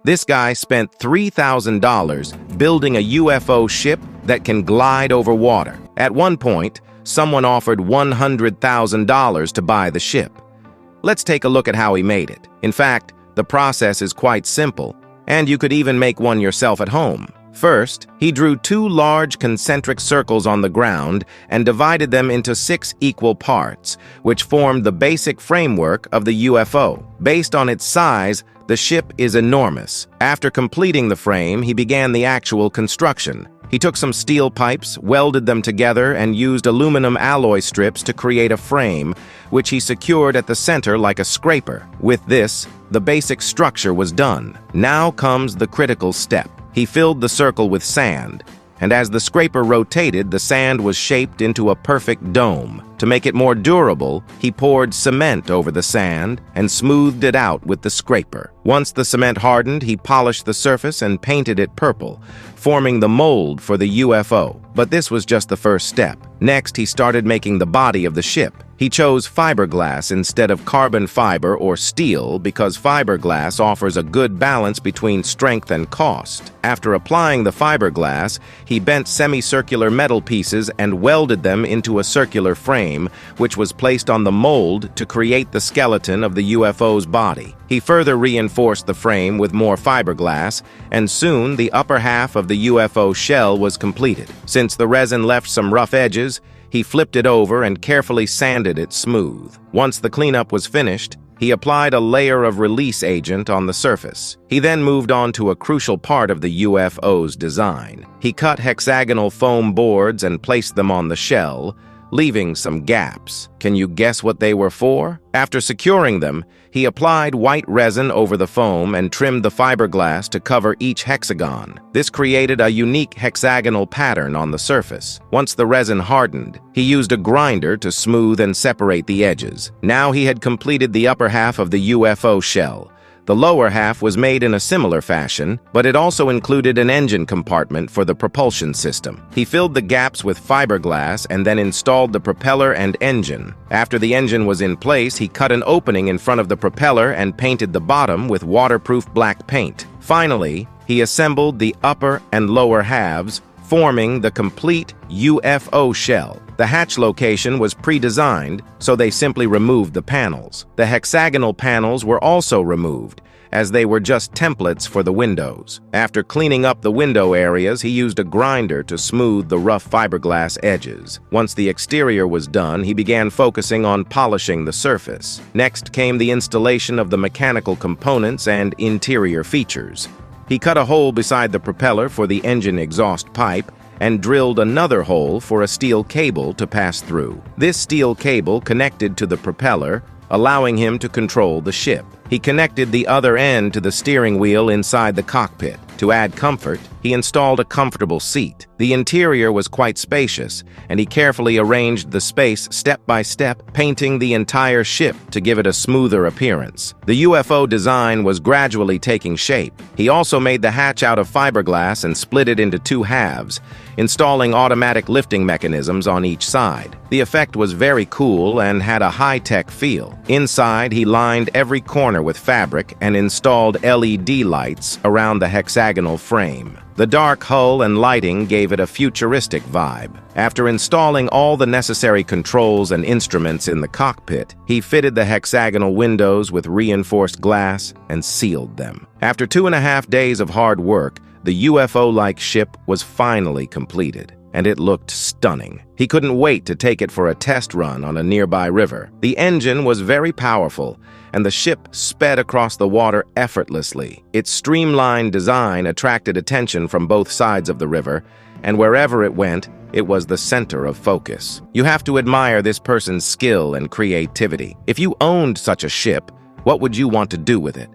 This guy spent $3,000 building a UFO ship that can glide over water. At one point, someone offered $100,000 to buy the ship. Let's take a look at how he made it. In fact, the process is quite simple, and you could even make one yourself at home. First, he drew 2 large concentric circles on the ground and divided them into 6 equal parts, which formed the basic framework of the UFO. Based on its size, the ship is enormous. After completing the frame, he began the actual construction. He took some steel pipes, welded them together, and used aluminum alloy strips to create a frame, which he secured at the center like a scraper. With this, the basic structure was done. Now comes the critical step. He filled the circle with sand, and as the scraper rotated, the sand was shaped into a perfect dome. To make it more durable, he poured cement over the sand and smoothed it out with the scraper. Once the cement hardened, he polished the surface and painted it purple, forming the mold for the UFO. But this was just the first step. Next, he started making the body of the ship. He chose fiberglass instead of carbon fiber or steel because fiberglass offers a good balance between strength and cost. After applying the fiberglass, he bent semicircular metal pieces and welded them into a circular frame, which was placed on the mold to create the skeleton of the UFO's body. He further reinforced the frame with more fiberglass, and soon the upper half of the UFO shell was completed. Since the resin left some rough edges, he flipped it over and carefully sanded it smooth. Once the cleanup was finished, he applied a layer of release agent on the surface. He then moved on to a crucial part of the UFO's design. He cut hexagonal foam boards and placed them on the shell, leaving some gaps. Can you guess what they were for? After securing them, he applied white resin over the foam and trimmed the fiberglass to cover each hexagon. This created a unique hexagonal pattern on the surface. Once the resin hardened, he used a grinder to smooth and separate the edges. Now he had completed the upper half of the UFO shell. The lower half was made in a similar fashion, but it also included an engine compartment for the propulsion system. He filled the gaps with fiberglass and then installed the propeller and engine. After the engine was in place, he cut an opening in front of the propeller and painted the bottom with waterproof black paint. Finally, he assembled the upper and lower halves, forming the complete UFO shell. The hatch location was pre-designed, so they simply removed the panels. The hexagonal panels were also removed, as they were just templates for the windows. After cleaning up the window areas, he used a grinder to smooth the rough fiberglass edges. Once the exterior was done, he began focusing on polishing the surface. Next came the installation of the mechanical components and interior features. He cut a hole beside the propeller for the engine exhaust pipe and drilled another hole for a steel cable to pass through. This steel cable connected to the propeller, allowing him to control the ship. He connected the other end to the steering wheel inside the cockpit. To add comfort, he installed a comfortable seat. The interior was quite spacious, and he carefully arranged the space step by step, painting the entire ship to give it a smoother appearance. The UFO design was gradually taking shape. He also made the hatch out of fiberglass and split it into 2 halves, installing automatic lifting mechanisms on each side. The effect was very cool and had a high-tech feel. Inside, he lined every corner with fabric and installed LED lights around the hexagonal frame. The dark hull and lighting gave it a futuristic vibe. After installing all the necessary controls and instruments in the cockpit, he fitted the hexagonal windows with reinforced glass and sealed them. After 2.5 days of hard work, the UFO-like ship was finally completed, and it looked stunning. He couldn't wait to take it for a test run on a nearby river. The engine was very powerful, and the ship sped across the water effortlessly. Its streamlined design attracted attention from both sides of the river, and wherever it went, it was the center of focus. You have to admire this person's skill and creativity. If you owned such a ship, what would you want to do with it?